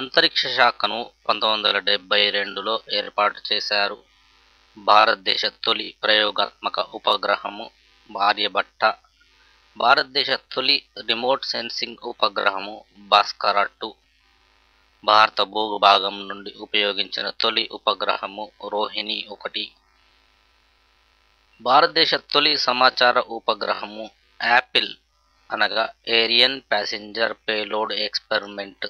అంతరిక్ష శాఖను 1972లో ఏర్పాటు చేశారు. భారతదేశ తొలి ప్రయోగాత్మక ఉపగ్రహము ఆర్యభట్ట. భారతదేశ తొలి రిమోట్ సెన్సింగ్ ఉపగ్రహము భాస్కర-2. భారత భూభాగం నుండి ఉపయోగించిన తొలి ఉపగ్రహము రోహిణి-1. భారతదేశ తొలి సమాచార ఉపగ్రహము యాపిల్ అనగా ఏరియన్ ప్యాసింజర్ పేలోడ్ ఎక్స్పెరిమెంట్.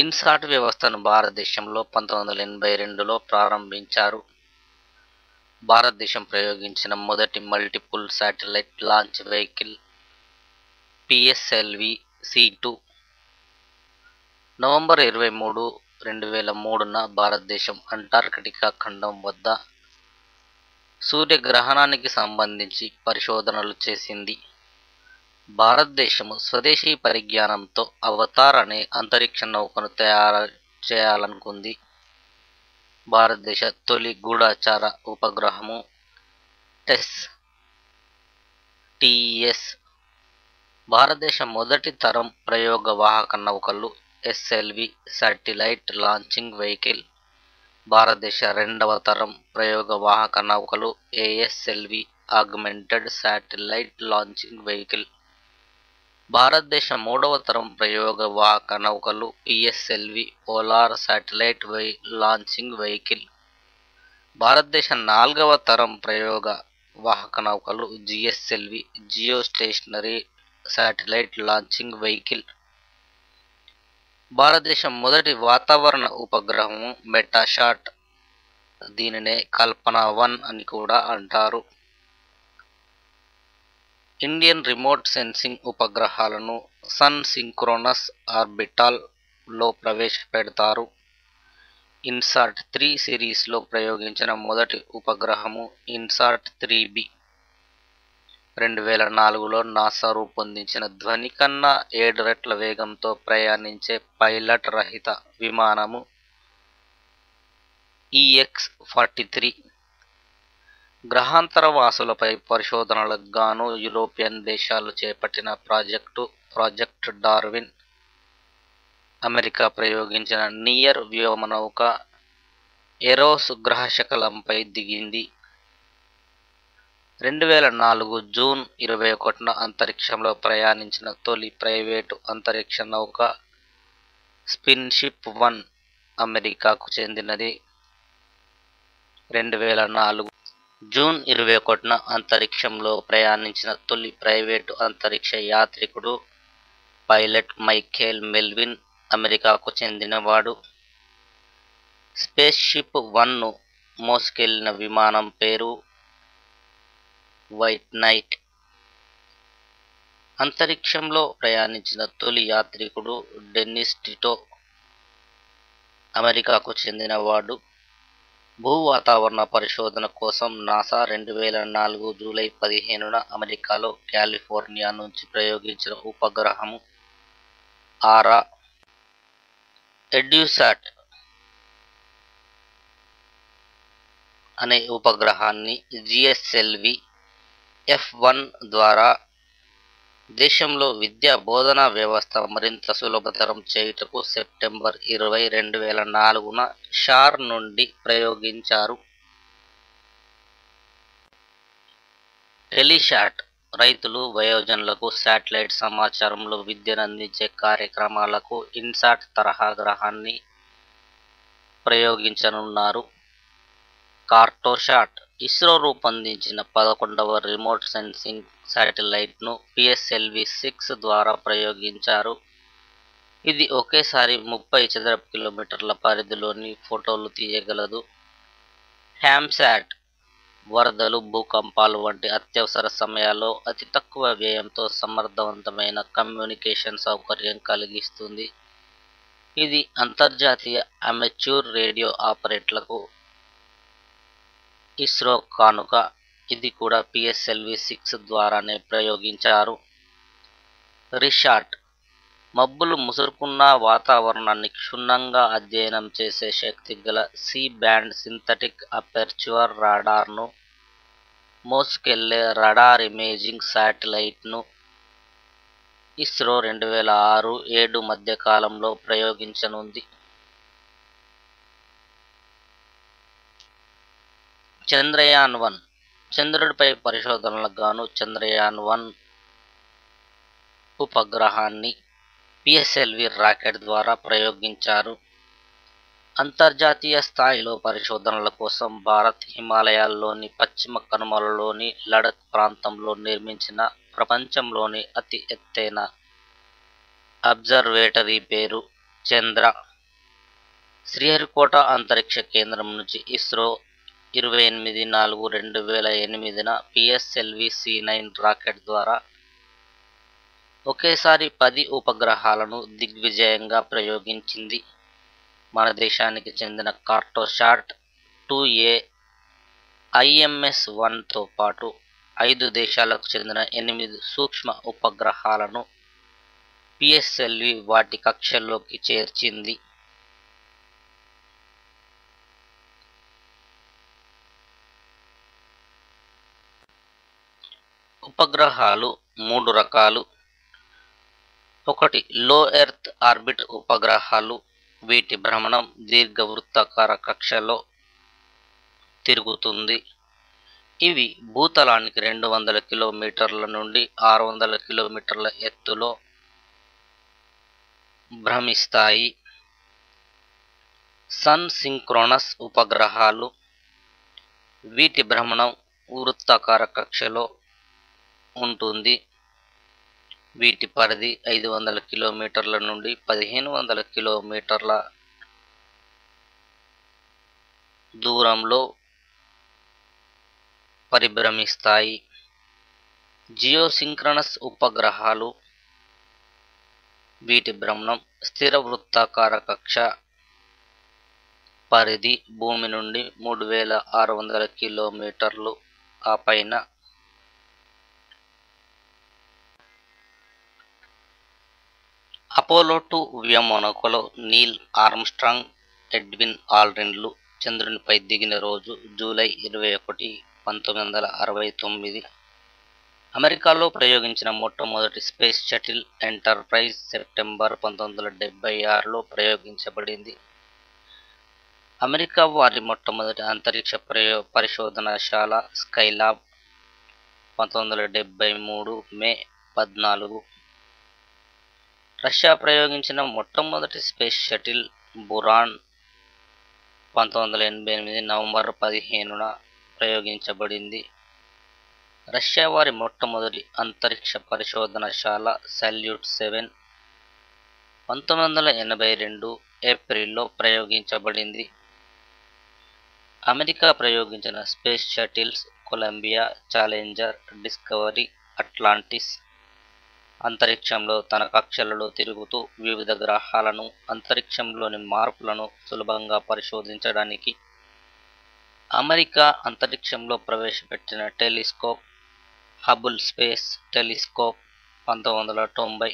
ఇన్సాట్ వ్యవస్థను భారతదేశంలో 1982లో ప్రారంభించారు. భారతదేశం ప్రయోగించిన మొదటి multiple satellite launch vehicle PSLV-C2. November 23, 2003న భారతదేశం అంటార్కిటికా ఖండం వద్ద సూర్యగ్రహణానికి సంబంధించి పరిశోధనలు చేసింది. భారతదేశము స్వదేశీ పరిజ్ఞానంతో అవతార్ అనే అంతరిక్ష నౌకను తయారు చేయాలనుకుంది. భారతదేశ తొలి గూఢచార ఉపగ్రహము TESS. భారతదేశ మొదటి తరం ప్రయోగ వాహక నౌకలు SLV శాటిలైట్ లాంచింగ్ వెహికల్. భారతదేశ రెండవ తరం ప్రయోగ వాహక నౌకలు ASLV augmented satellite launching vehicle. భారతదేశ మూడవ తరం ప్రయోగ వాహక నౌకలు PSLV polar satellite launching vehicle. భారతదేశ నాల్గవ తరం ప్రయోగ వాహక నౌకలు GSLV geostationary satellite launching vehicle. భారతదేశం మొదటి వాతావరణ ఉపగ్రహము మెటాశాట్. దీనినే కల్పన-1 అని కూడా అంటారు. ఇండియన్ రిమోట్ సెన్సింగ్ ఉపగ్రహాలను సన్ సింక్రోనస్ ఆర్బిటాల్ లో ప్రవేశపెడతారు. ఇన్సాట్-3 సిరీస్లో ప్రయోగించిన మొదటి ఉపగ్రహము ఇన్సాట్-3B. 2004లో నాసా రూపొందించిన ధ్వని కన్నా 7 రెట్ల వేగంతో ప్రయాణించే పైలట్ రహిత విమానము EX-43. గ్రహాంతర వాసులపై పరిశోధనలకు గాను యూరోపియన్ దేశాలు చేపట్టిన ప్రాజెక్ట్ డార్విన్. అమెరికా ప్రయోగించిన నియర్ వ్యోమనౌక ఎరోస్ గ్రహశకలంపై దిగింది. 2004 జూన్ 21న అంతరిక్షంలో ప్రయాణించిన తొలి ప్రైవేటు అంతరిక్ష నౌక స్పిన్షిప్-1 అమెరికాకు చెందినది. 2004 జూన్ 21న అంతరిక్షంలో ప్రయాణించిన తొలి ప్రైవేటు అంతరిక్ష యాత్రికుడు పైలట్ మైఖేల్ మెల్విన్ అమెరికాకు చెందినవాడు. స్పేస్షిప్-1ను మోసుకెళ్లిన విమానం పేరు వైట్ నైట్. అంతరిక్షంలో ప్రయాణించిన తొలి యాత్రికుడు డెన్నిస్ టిటో అమెరికాకు చెందినవాడు. భూ వాతావరణ పరిశోధన కోసం నాసా 2004 జూలై 15న అమెరికాలో కాలిఫోర్నియా నుంచి ప్రయోగించిన ఉపగ్రహము ఆరా. ఎడ్యుసాట్ అనే ఉపగ్రహాన్ని GSLV F1 ద్వారా దేశంలో విద్యా బోధనా వ్యవస్థ మరింత సులభతరం చేయుటకు సెప్టెంబర్ 20, 2004న షార్ నుండి ప్రయోగించారు. టెలిశాట్ రైతులు, వయోజనులకు శాటిలైట్ సమాచారంలో విద్యను అందించే కార్యక్రమాలకు ఇన్సాట్ తరహా గ్రహాన్ని ప్రయోగించనున్నారు. కార్టోశాట్ ఇస్రో రూపొందించిన 11వ రిమోట్ సెన్సింగ్ శాటిలైట్ను PSLV-6 ద్వారా ప్రయోగించారు. ఇది ఒకేసారి 30 చదరపు కిలోమీటర్ల పరిధిలోని ఫోటోలు తీయగలదు. హ్యామ్శాట్ వరదలు, భూకంపాలు వంటి అత్యవసర సమయాల్లో అతి తక్కువ వ్యయంతో సమర్థవంతమైన కమ్యూనికేషన్ సౌకర్యం కలిగిస్తుంది. ఇది అంతర్జాతీయ అమెచ్యూర్ రేడియో ఆపరేటర్లకు ఇస్రో కానుక. ఇది కూడా PSLV-6 ద్వారానే ప్రయోగించారు. రిషాట్ మబ్బులు ముసురుకున్న వాతావరణాన్ని క్షుణ్ణంగా అధ్యయనం చేసే శక్తి గల C-బ్యాండ్ సింథటిక్ అపెర్చ్యూర్ రాడార్ను మోసుకెళ్లే రడార్ ఇమేజింగ్ శాటిలైట్ను ఇస్రో 2006-7 మధ్య కాలంలో ప్రయోగించనుంది. చంద్రయాన్-1 చంద్రుడిపై పరిశోధనలకు గాను చంద్రయాన్-1 ఉపగ్రహాన్ని పిఎస్ఎల్వి రాకెట్ ద్వారా ప్రయోగించారు. అంతర్జాతీయ స్థాయిలో పరిశోధనల కోసం భారత్ హిమాలయాల్లోని పశ్చిమ కనుమలలోని లడఖ్ ప్రాంతంలో నిర్మించిన ప్రపంచంలోని అతి ఎత్తైన అబ్జర్వేటరీ పేరు చంద్ర. శ్రీహరికోట అంతరిక్ష కేంద్రం నుంచి ఇస్రో 28/4/2008న పిఎస్ఎల్వి C9 రాకెట్ ద్వారా ఒకేసారి 10 ఉపగ్రహాలను దిగ్విజయంగా ప్రయోగించింది. మన దేశానికి చెందిన కార్టోశాట్ 2A IMS-1తో పాటు 5 దేశాలకు చెందిన 8 సూక్ష్మ ఉపగ్రహాలను పిఎస్ఎల్వి వాటి కక్షలోకి చేర్చింది. ఉపగ్రహాలు 3 రకాలు. 1. లో ఎర్త్ ఆర్బిట్ ఉపగ్రహాలు. వీటి భ్రమణం దీర్ఘవృత్తాకార కక్షలో తిరుగుతుంది. ఇవి భూతలానికి 200 కిలోమీటర్ల నుండి 600 కిలోమీటర్ల ఎత్తులో భ్రమిస్తాయి. సన్ సింక్రోనస్ ఉపగ్రహాలు. వీటి భ్రమణం వృత్తాకార కక్షలో ఉంటుంది. వీటి పరిధి 500 కిలోమీటర్ల నుండి 1500 కిలోమీటర్ల దూరంలో పరిభ్రమిస్తాయి. జియోసింక్రనస్ ఉపగ్రహాలు. వీటి భ్రమణం స్థిర వృత్తాకార కక్ష, పరిధి భూమి నుండి 3600 కిలోమీటర్లు. ఆ పైన అపోలో 2 వ్యోమనౌకలో నీల్ ఆర్మ్స్ట్రాంగ్, ఎడ్విన్ ఆల్డ్రిన్లు చంద్రునిపై దిగిన రోజు జూలై 21, 1969. అమెరికాలో ప్రయోగించిన మొట్టమొదటి స్పేస్ షటిల్ ఎంటర్ప్రైజ్ సెప్టెంబర్ 1976లో ప్రయోగించబడింది. అమెరికా వారి మొట్టమొదటి అంతరిక్ష పరిశోధనశాల స్కైలాబ్ 1973 మే 14. రష్యా ప్రయోగించిన మొట్టమొదటి స్పేస్ షటిల్ బురాన్ 1988 నవంబర్ 15న ప్రయోగించబడింది. రష్యా వారి మొట్టమొదటి అంతరిక్ష పరిశోధనశాల సాల్యూట్ 7 1982 ఏప్రిల్లో ప్రయోగించబడింది. అమెరికా ప్రయోగించిన space shuttles Columbia, Challenger, Discovery, Atlantis. అంతరిక్షంలో తన కక్షలలో తిరుగుతూ వివిధ గ్రహాలను, అంతరిక్షంలోని మార్పులను సులభంగా పరిశోధించడానికి అమెరికా అంతరిక్షంలో ప్రవేశపెట్టిన టెలిస్కోప్ హబుల్ స్పేస్ టెలిస్కోప్ 1990.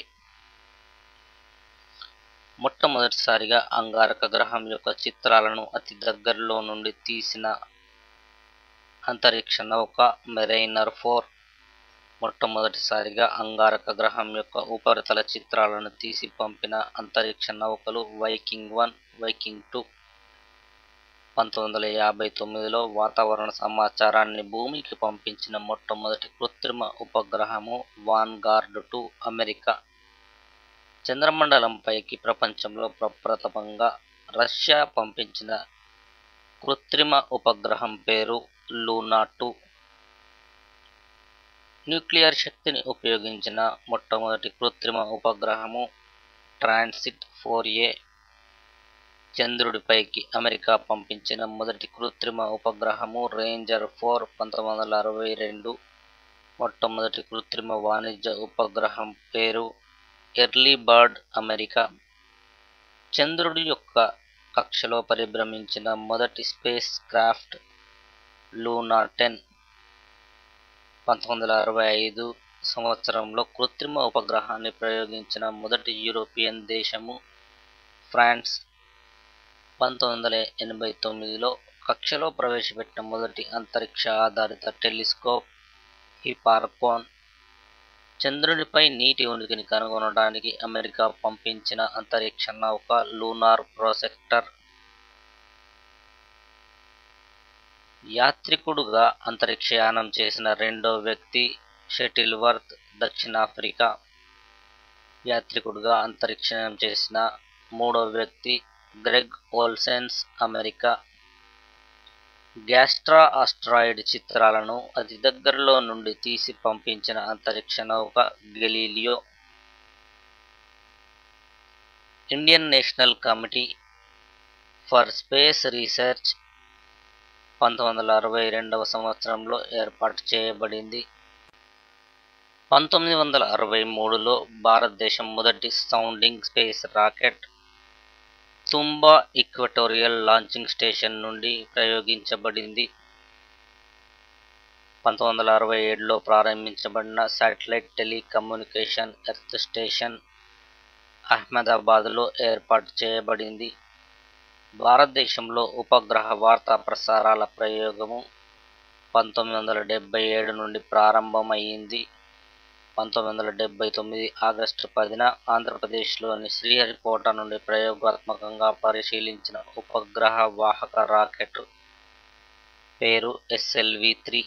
మొట్టమొదటిసారిగా అంగారక గ్రహం యొక్క చిత్రాలను అతి దగ్గరలో నుండి తీసిన అంతరిక్ష నౌక మెరైనర్ 4. మొట్టమొదటిసారిగా అంగారక గ్రహం యొక్క ఉపరితల చిత్రాలను తీసి పంపిన అంతరిక్ష నౌకలు వైకింగ్ 1, వైకింగ్ 2. 1959లో వాతావరణ సమాచారాన్ని భూమికి పంపించిన మొట్టమొదటి కృత్రిమ ఉపగ్రహము వాన్గార్డ్ 2 అమెరికా. చంద్రమండలంపైకి ప్రపంచంలో ప్రప్రథమంగా రష్యా పంపించిన కృత్రిమ ఉపగ్రహం పేరు లూనా 2. న్యూక్లియర్ శక్తిని ఉపయోగించిన మొట్టమొదటి కృత్రిమ ఉపగ్రహము ట్రాన్సిట్ 4A. చంద్రుడిపైకి అమెరికా పంపించిన మొదటి కృత్రిమ ఉపగ్రహము రేంజర్ 4 1962. మొట్టమొదటి కృత్రిమ వాణిజ్య ఉపగ్రహం పేరు ఎర్లీ బర్డ్ అమెరికా. చంద్రుడి యొక్క కక్షలో పరిభ్రమించిన మొదటి స్పేస్ క్రాఫ్ట్ లూనా 10 1965 సంవత్సరంలో కృత్రిమ ఉపగ్రహాన్ని ప్రయోగించిన మొదటి యూరోపియన్ దేశము ఫ్రాన్స్. 1989లో కక్షలో ప్రవేశపెట్టిన మొదటి అంతరిక్ష ఆధారిత టెలిస్కోప్ హిపార్కోన్. చంద్రునిపై నీటి ఉనికిని కనుగొనడానికి అమెరికా పంపించిన అంతరిక్ష నౌక లూనార్ ప్రొజెక్టర్. యాత్రికుడుగా అంతరిక్షయానం చేసిన రెండో వ్యక్తి షటిల్వర్త్, దక్షిణాఫ్రికా. యాత్రికుడుగా అంతరిక్షయానం చేసిన మూడో వ్యక్తి Greg Olsens, America. Gaspra asteroid చిత్రాలను అతి దగ్గరలో నుండి తీసి పంపించిన అంతరిక్ష నౌక Galileo. Indian national committee for space research 1962వ సంవత్సరంలో ఏర్పాటు చేయబడింది. 1963లో భారతదేశం మొదటి sounding space rocket Thumba equatorial launching station నుండి ప్రయోగించబడింది. 1967లో ప్రారంభించబడిన శాటిలైట్ టెలికమ్యూనికేషన్ ఎర్త్ స్టేషన్ అహ్మదాబాద్లో ఏర్పాటు చేయబడింది. భారతదేశంలో ఉపగ్రహ వార్తా ప్రసారాల ప్రయోగము 1977 నుండి ప్రారంభమైంది. 1979 ఆగస్టు 10న ఆంధ్రప్రదేశ్లోని శ్రీహరికోట నుండి ప్రయోగాత్మకంగా పరిశీలించిన ఉపగ్రహ వాహక రాకెట్ పేరు SLV-3.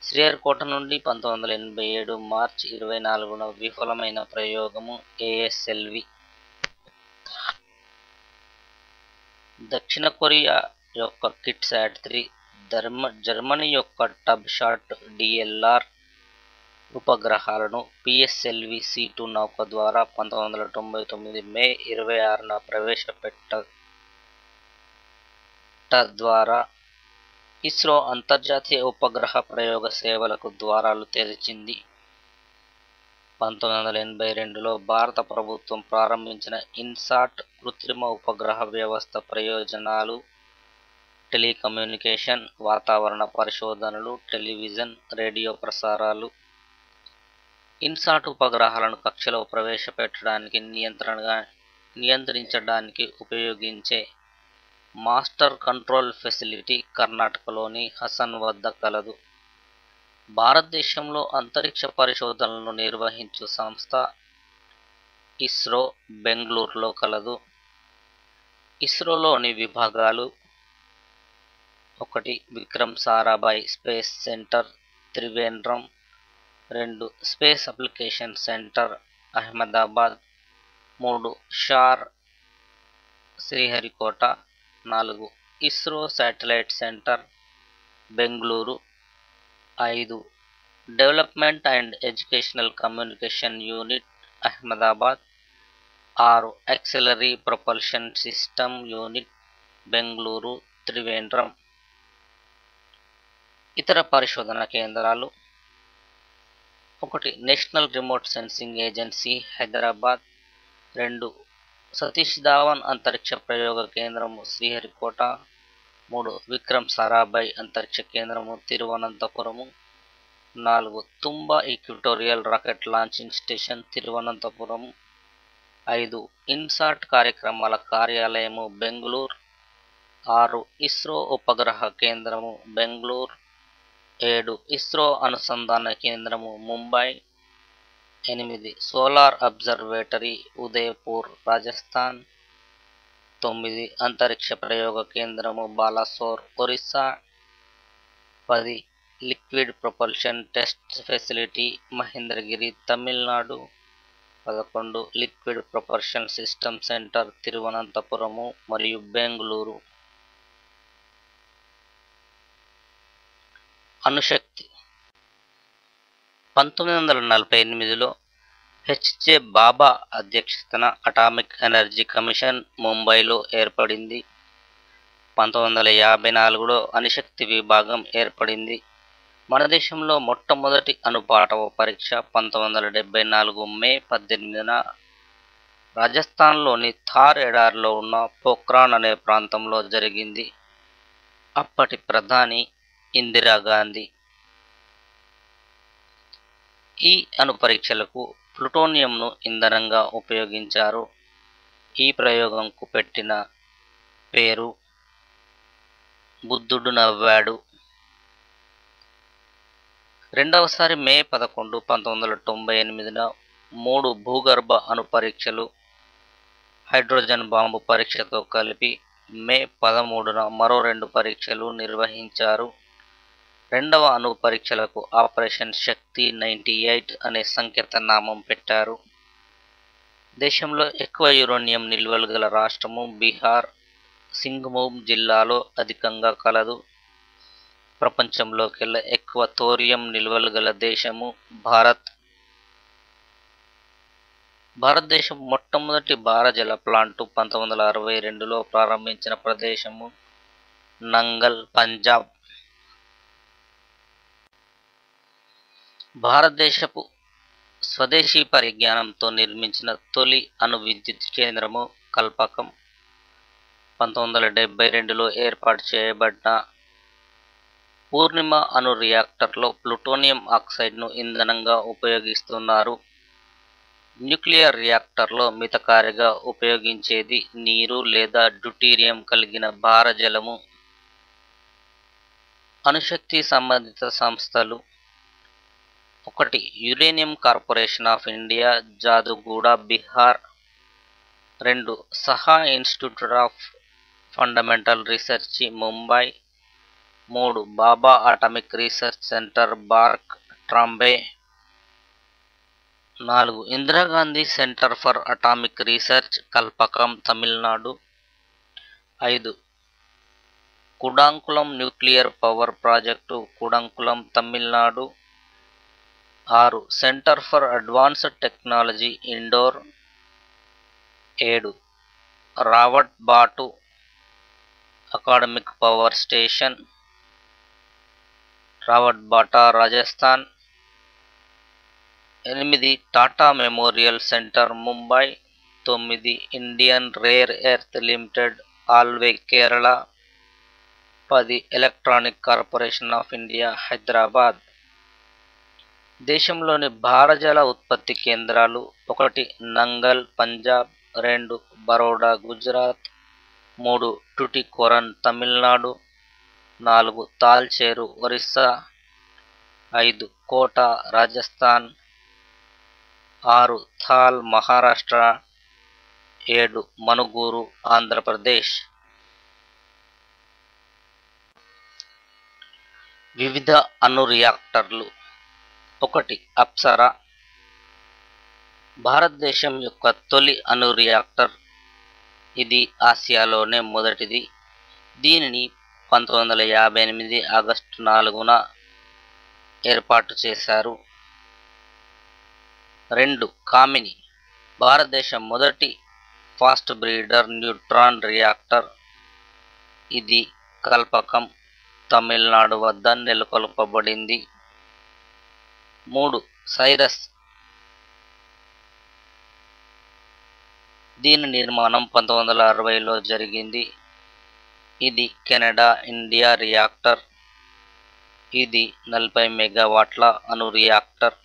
శ్రీహరికోట నుండి 1987 మార్చి 24న విఫలమైన ప్రయోగము ASLV. దక్షిణ కొరియా యొక్క కిట్సాట్-3, జర్మనీ యొక్క టబ్షాట్ DLR ఉపగ్రహాలను PSLV-C2 నౌక ద్వారా 1999 మే 26న ప్రవేశపెట్టట ద్వారా ఇస్రో అంతర్జాతీయ ఉపగ్రహ ప్రయోగ సేవలకు ద్వారాలు తెరిచింది. 1982లో భారత ప్రభుత్వం ప్రారంభించిన ఇన్సాట్ కృత్రిమ ఉపగ్రహ వ్యవస్థ ప్రయోజనాలు టెలికమ్యూనికేషన్, వాతావరణ పరిశోధనలు, టెలివిజన్, రేడియో ప్రసారాలు. ఇన్సాట్ ఉపగ్రహాలను కక్షలో ప్రవేశపెట్టడానికి నియంత్రించడానికి ఉపయోగించే మాస్టర్ కంట్రోల్ ఫెసిలిటీ కర్ణాటకలోని హసన్ వద్ద కలదు. భారతదేశంలో అంతరిక్ష పరిశోధనలను నిర్వహించు సంస్థ ఇస్రో బెంగళూరులో కలదు. ఇస్రోలోని విభాగాలు: 1. Vikram Sarabhai space centre, Trivandrum. 2. Space application centre, Ahmedabad. 3. SHAR, Sriharikota. 4. ISRO satellite centre, Bengaluru. 5. Development and educational communication unit, Ahmedabad. 6. Auxiliary propulsion system unit, Bengaluru, Trivandrum. ఇతర పరిశోధన కేంద్రాలు: 1. National remote sensing agency, Hyderabad. 2. Satish Dhawan అంతరిక్ష ప్రయోగ కేంద్రము, శ్రీహరికోట. 3. విక్రమ్ సారాభాయ్ అంతరిక్ష కేంద్రము, Thiruvananthapuram. 4. Thumba equatorial rocket launching station, Thiruvananthapuram. 5. INSAT కార్యక్రమాల కార్యాలయము, బెంగళూరు. 6. ఇస్రో ఉపగ్రహ కేంద్రము, బెంగళూరు. 7. ఇస్రో అనుసంధాన కేంద్రము, ముంబై. 8. Solar observatory, Udaipur, Rajasthan. 9. అంతరిక్ష ప్రయోగ కేంద్రము, Balasore, Orissa. 10. Liquid propulsion test facility, Mahendragiri, Tamil Nadu. 11. Liquid propulsion system centre, Thiruvananthapuram మరియు బెంగళూరు. అణుశక్తి. 1948లో H.J. బాబా అధ్యక్షతన అటామిక్ ఎనర్జీ కమిషన్ ముంబైలో ఏర్పడింది. 1954లో అణుశక్తి విభాగం ఏర్పడింది. మన దేశంలో మొట్టమొదటి అణుపాటవ పరీక్ష 1974 మే 18న రాజస్థాన్లోని థార్ ఎడారిలో ఉన్న పోఖ్రాన్ అనే ప్రాంతంలో జరిగింది. అప్పటి ప్రధాని ఇందిరాగాంధీ. ఈ అణు పరీక్షలకు ప్లూటోనియంను ఇంధనంగా ఉపయోగించారు. ఈ ప్రయోగంకు పెట్టిన పేరు బుద్ధుడు నవ్వాడు. రెండవసారి మే 11, 1998న 3 భూగర్భ అణు పరీక్షలు హైడ్రోజన్ బాంబు పరీక్షతో కలిపి మే 13న మరో 2 పరీక్షలు నిర్వహించారు. రెండవ అణు పరీక్షలకు ఆపరేషన్ శక్తి 98 అనే సంకేతనామం పెట్టారు. దేశంలో ఎక్కువ యురేనియం నిల్వలు గల రాష్ట్రము బీహార్, సింగ్భూమ్ జిల్లాలో అధికంగా కలదు. ప్రపంచంలోకెల్లా ఎక్కువ థోరియం నిల్వలు గల దేశము భారత్. భారతదేశం మొట్టమొదటి భారజల ప్లాంటు 1962లో ప్రారంభించిన ప్రదేశము నంగల్, పంజాబ్. భారతదేశపు స్వదేశీ పరిజ్ఞానంతో నిర్మించిన తొలి అణు విద్యుత్ కేంద్రము కల్పకం. 1972లో ఏర్పాటు చేయబడిన పూర్ణిమ అణు రియాక్టర్లో ప్లూటోనియం ఆక్సైడ్ను ఇంధనంగా ఉపయోగిస్తున్నారు. న్యూక్లియర్ రియాక్టర్లో మితకారిగా ఉపయోగించేది నీరు లేదా డ్యూటీరియం కలిగిన భారజలము. అణుశక్తి సంబంధిత సంస్థలు: 1. Uranium corporation of India, Jaduguda, Bihar. 2. Saha institute of fundamental research, Mumbai. 3. Bhabha atomic research centre, BARC, Trombay. 4. Indira Gandhi centre for atomic research, Kalpakkam, Tamil Nadu. 5. Kudankulam nuclear power project, Kudankulam, Tamil Nadu. 6. Centre for advanced technology, Indore. 7. Rawatbhata academic power station, Rawatbhata, Rajasthan. 8. Tata memorial centre, Mumbai. 9. Indian rare earth limited, Alwaye, Kerala. 10. Electronic corporation of India, Hyderabad. దేశంలోని భారజల ఉత్పత్తి కేంద్రాలు: 1. Nangal, Punjab. 2. Baroda, Gujarat. 3. టుటికోరన్, Tamil Nadu. 4. తాల్చేరు, Orissa. 5. Quota, Rajasthan. 6. థాల్, Maharashtra. 7. Manuguru, Andhra Pradesh. వివిధ అణు రియాక్టర్లు. 1. అప్సరా. భారతదేశం యొక్క తొలి అణు రియాక్టర్. ఇది ఆసియాలోనే మొదటిది. దీనిని 1958 ఆగస్టు 4న ఏర్పాటు చేశారు. 2. కామిని. భారతదేశం మొదటి ఫాస్ట్ బ్రీడర్ న్యూట్రాన్ రియాక్టర్. ఇది కల్పకం, తమిళనాడు వద్ద నెలకొల్పబడింది. 3. సైరస్. దీని నిర్మాణం 1960లో జరిగింది. ఇది కెనడా, ఇండియా రియాక్టర్. ఇది 40 మెగావాట్ల అణు రియాక్టర్.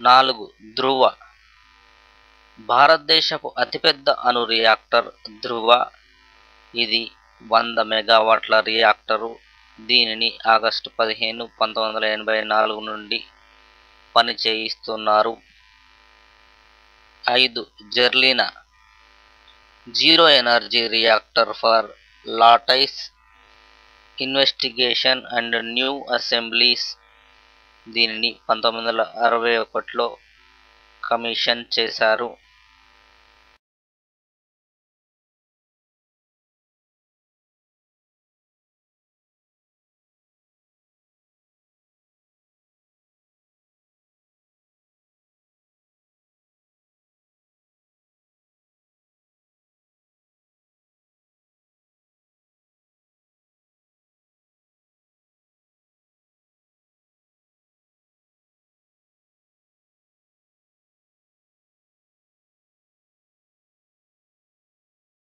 4. ధ్రువ. భారతదేశపు అతిపెద్ద అణు రియాక్టర్ ధ్రువ. ఇది 100 మెగావాట్ల రియాక్టరు. దీనిని ఆగస్టు 15, 1984 నుండి పనిచేయిస్తున్నారు. 5. Zerlina. Zero energy reactor for lattice investigation and new assemblies. దీనిని 1961లో కమిషన్ చేశారు.